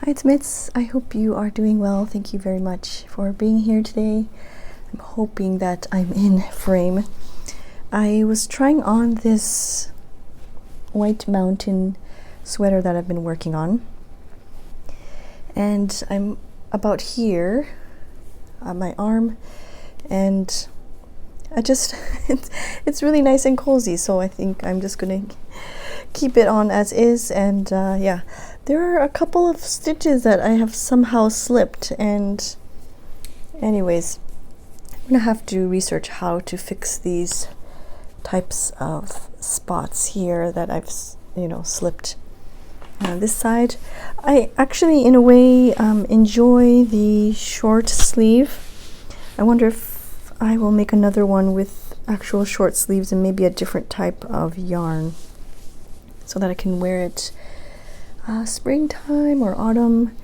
Hi, it's Mitz. I hope you are doing well. Thank you very much for being here today. I'm hoping that I'm in frame. I was trying on this white mountain sweater that I've been working on, and I'm about here on my arm, and I just it's really nice and cozy, so I think I'm just gonna keep it on as is. And yeah, there are a couple of stitches that I have somehow slipped, and anyways, I'm gonna have to research how to fix these types of spots here that I've slipped. This side, I actually in a way enjoy the short sleeve. I wonder if I will make another one with actual short sleeves and maybe a different type of yarn, so that I can wear it springtime or autumn.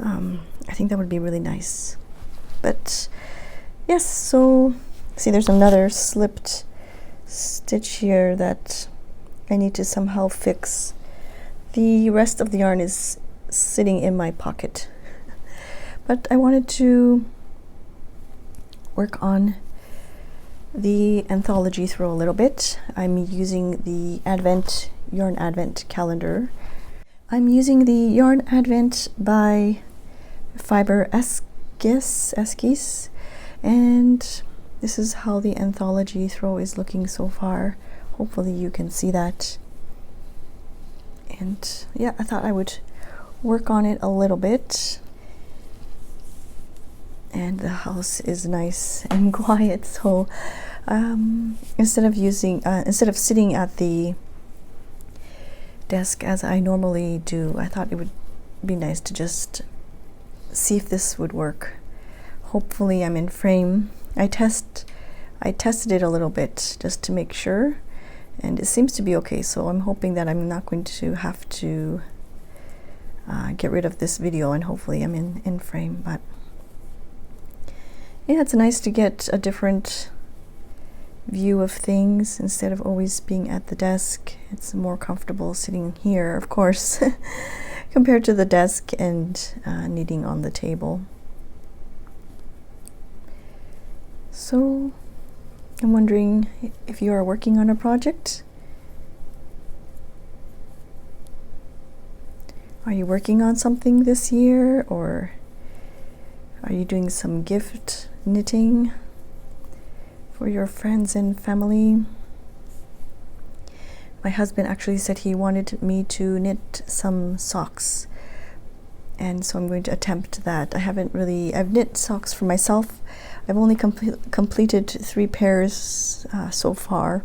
I think that would be really nice. But yes, so see, there's another slipped stitch here that I need to somehow fix. The rest of the yarn is sitting in my pocket, but I wanted to work on the Anthology throw a little bit. I'm using the Yarn Advent calendar. I'm using the Yarn Advent by Fiber Esquisse, and this is how the Anthology throw is looking so far. Hopefully you can see that. And yeah, I thought I would work on it a little bit. And the house is nice and quiet, so instead of sitting at the desk as I normally do, I thought it would be nice to just see if this would work. Hopefully I'm in frame. I tested it a little bit just to make sure, and it seems to be okay, so I'm hoping that I'm not going to have to get rid of this video, and hopefully I'm in frame. But yeah, it's nice to get a different view of things instead of always being at the desk. It's more comfortable sitting here, of course, compared to the desk and knitting on the table. So I'm wondering if you are working on a project. Are you working on something this year, or are you doing some gift knitting for your friends and family? My husband actually said he wanted me to knit some socks, and so I'm going to attempt that. I've knit socks for myself. I've only completed 3 pairs so far,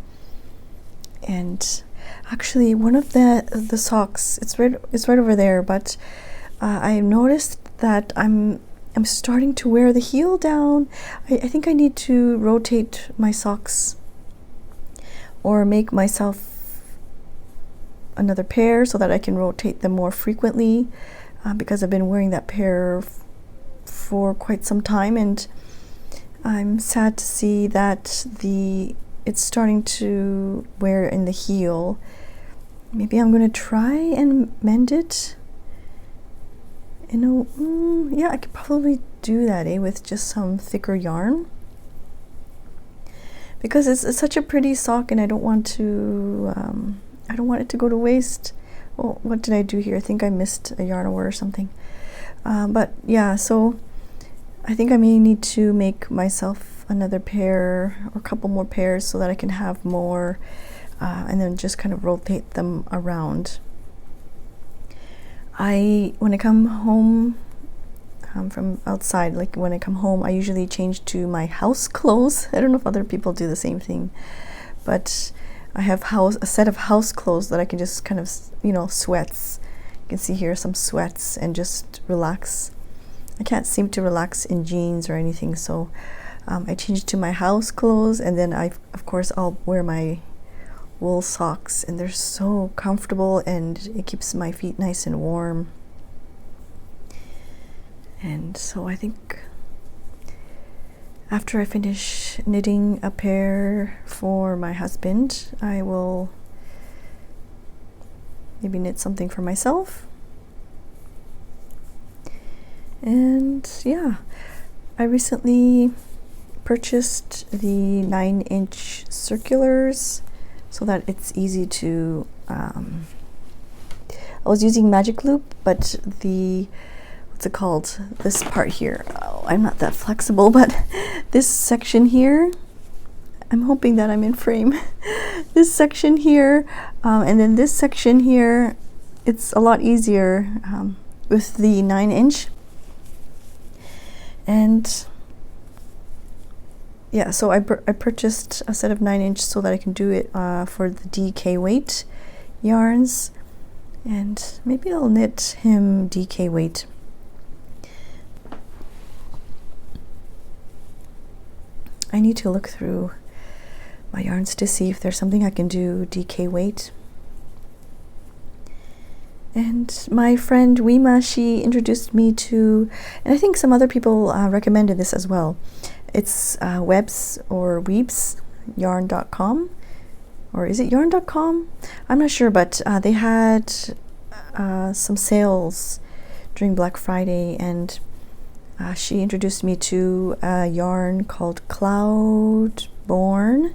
and actually one of the socks, it's right over there, but I noticed that I'm starting to wear the heel down. I think I need to rotate my socks or make myself another pair so that I can rotate them more frequently, because I've been wearing that pair for quite some time, and I'm sad to see that it's starting to wear in the heel. Maybe I'm going to try and mend it. Yeah, I could probably do that, with just some thicker yarn, because it's such a pretty sock, and I don't want it to go to waste. Oh, what did I do here? I think I missed a yarn or something. But yeah, so I think I may need to make myself another pair or a couple more pairs so that I can have more, and then just kind of rotate them around. When I come home from outside, like when I come home, I usually change to my house clothes. I don't know if other people do the same thing, but I have a set of house clothes that I can just kind of, sweats. You can see here some sweats, and just relax. I can't seem to relax in jeans or anything, so I changed to my house clothes, and then of course I'll wear my wool socks, and they're so comfortable, and it keeps my feet nice and warm. And so I think after I finish knitting a pair for my husband, I will maybe knit something for myself. And yeah, I recently purchased the 9-inch circulars so that it's easy to I was using magic loop, but the what's it called, this part here, oh, I'm not that flexible, but this section here, I'm hoping that I'm in frame. This section here, and then this section here, it's a lot easier with the 9-inch. And yeah, so I purchased a set of 9-inch so that I can do it for the DK weight yarns, and maybe I'll knit him DK weight. I need to look through my yarns to see if there's something I can do DK weight. And my friend Wima, she introduced me to, and I think some other people recommended this as well. It's webs or weeps yarn.com, or is it yarn.com? I'm not sure, but they had some sales during Black Friday, and she introduced me to a yarn called Cloudborn,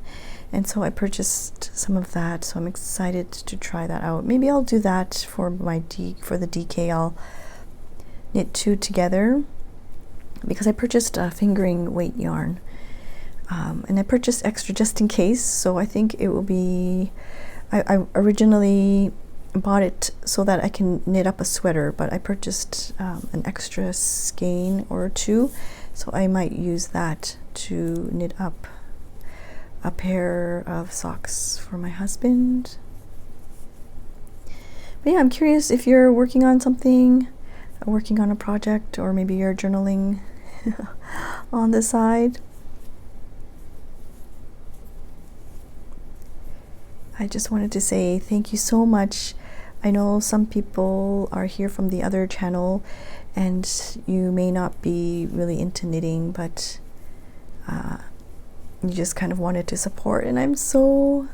and so I purchased some of that. So I'm excited to try that out. Maybe I'll do that for my for the DK. I'll knit 2 together because I purchased a fingering weight yarn, and I purchased extra just in case. So I think it will be. I originally bought it so that I can knit up a sweater, but I purchased an extra skein or 2, so I might use that to knit up a pair of socks for my husband. But yeah, I'm curious if you're working on something, working on a project, or maybe you're journaling on the side. I just wanted to say thank you so much. I know some people are here from the other channel and you may not be really into knitting, but you just kind of wanted to support, and I'm so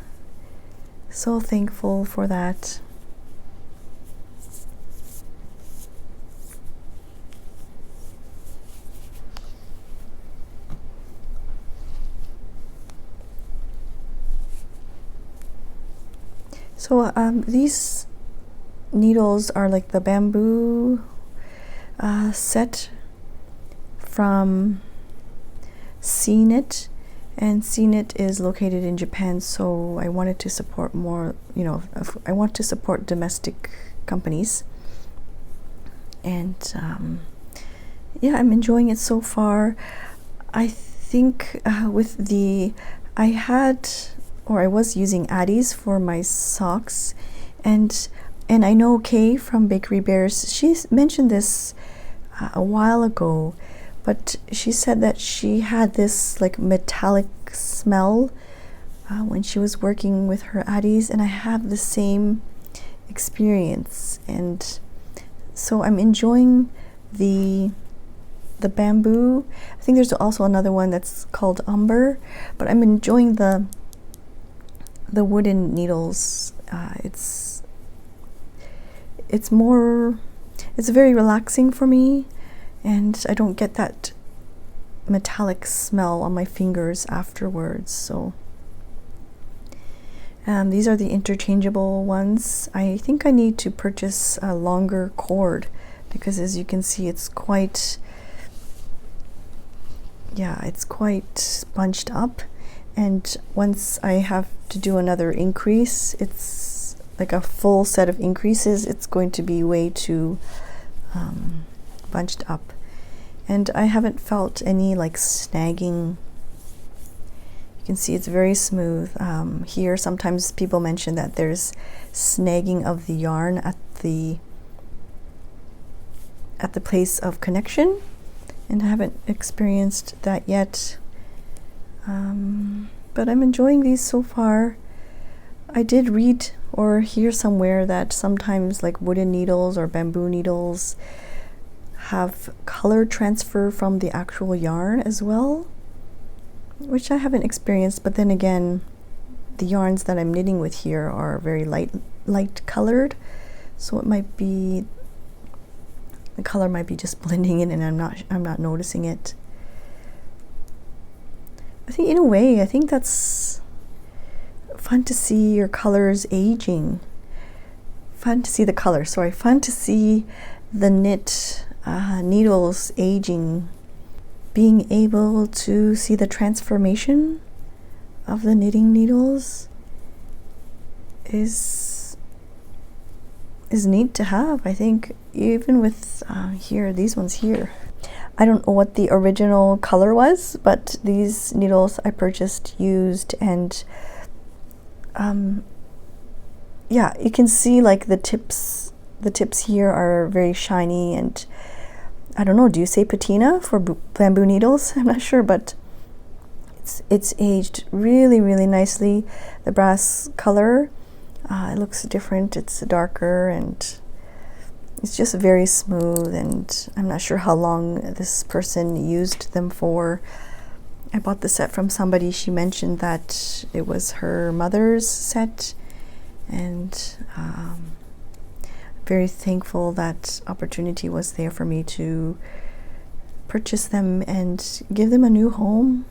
thankful for that. So these needles are like the bamboo set from CKnit, and CKnit is located in Japan, so I wanted to support more, I want to support domestic companies, and yeah, I'm enjoying it so far. I think with the, I was using Addies for my socks, and I know Kay from Bakery Bears, she mentioned this a while ago, but she said that she had this like metallic smell when she was working with her Addies, and I have the same experience, and so I'm enjoying the bamboo. I think there's also another one that's called umber, but I'm enjoying the wooden needles. It's very relaxing for me, and I don't get that metallic smell on my fingers afterwards. So these are the interchangeable ones. I think I need to purchase a longer cord because, as you can see, it's quite bunched up, and once I have to do another increase, it's like a full set of increases, it's going to be way too bunched up, and I haven't felt any like snagging. You can see it's very smooth. Here sometimes people mention that there's snagging of the yarn at the place of connection, and I haven't experienced that yet, but I'm enjoying these so far. I did read or hear somewhere that sometimes like wooden needles or bamboo needles have color transfer from the actual yarn as well, which I haven't experienced, but then again, the yarns that I'm knitting with here are very light colored, so it might be The color might be just blending in and I'm not noticing it. I think in a way, I think that's fun to see your colors aging. Fun to see the color, sorry. Fun to see the knit needles aging. Being able to see the transformation of the knitting needles is neat to have. I think even with here, these ones here. I don't know what the original color was, but these needles I purchased used, and yeah, you can see like the tips here are very shiny, and I don't know, do you say patina for bamboo needles? I'm not sure, but it's aged really, really nicely. The brass color, it looks different. It's darker, and it's just very smooth, and I'm not sure how long this person used them for. I bought the set from somebody. She mentioned that it was her mother's set, and very thankful that opportunity was there for me to purchase them and give them a new home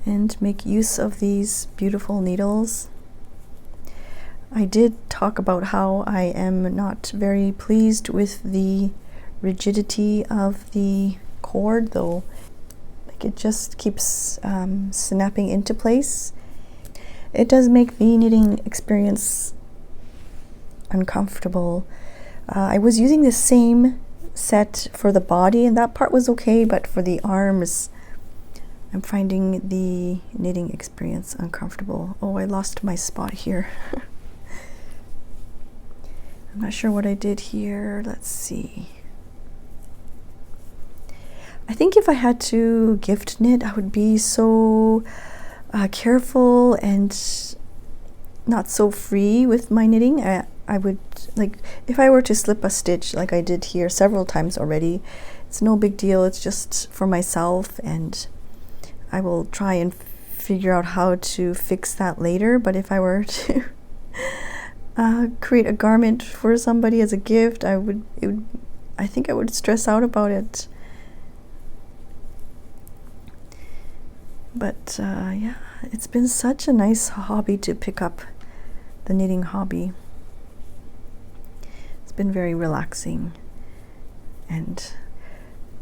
and make use of these beautiful needles. I did talk about how I am not very pleased with the rigidity of the cord, though. Like, it just keeps snapping into place. It does make the knitting experience uncomfortable. I was using the same set for the body, and that part was okay, but for the arms, I'm finding the knitting experience uncomfortable. Oh, I lost my spot here. I'm not sure what I did here. Let's see. I think if I had to gift knit, I would be so careful and not so free with my knitting. I would, like, if I were to slip a stitch like I did here several times already, it's no big deal. It's just for myself, and I will try and figure out how to fix that later. But if I were to create a garment for somebody as a gift, I think I would stress out about it. But yeah, it's been such a nice hobby to pick up, the knitting hobby. It's been very relaxing and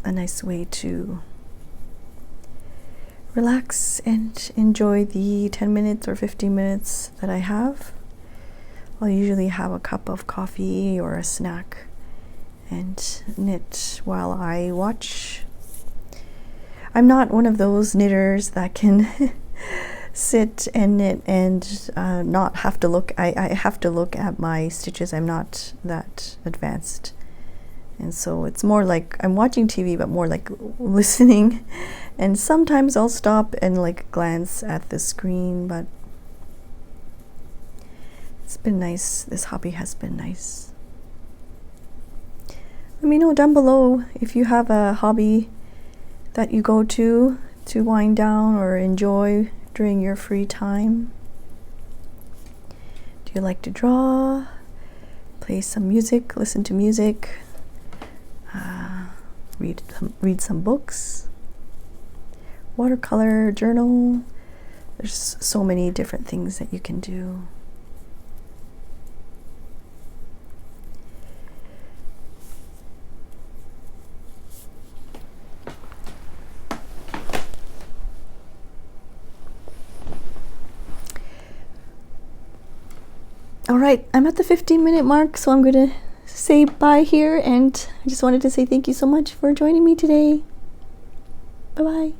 a nice way to relax and enjoy the 10 minutes or 15 minutes that I have. I'll usually have a cup of coffee or a snack and knit while I watch. I'm not one of those knitters that can sit and knit and not have to look. I have to look at my stitches. I'm not that advanced. And so it's more like I'm watching TV, but more like listening. And sometimes I'll stop and like glance at the screen, but it's been nice. This hobby has been nice. Let me know down below if you have a hobby that you go to wind down or enjoy during your free time. Do you like to draw, play some music, listen to music, read some books, watercolor, journal? There's so many different things that you can do. All right, I'm at the 15-minute mark, so I'm going to say bye here, and I just wanted to say thank you so much for joining me today. Bye-bye.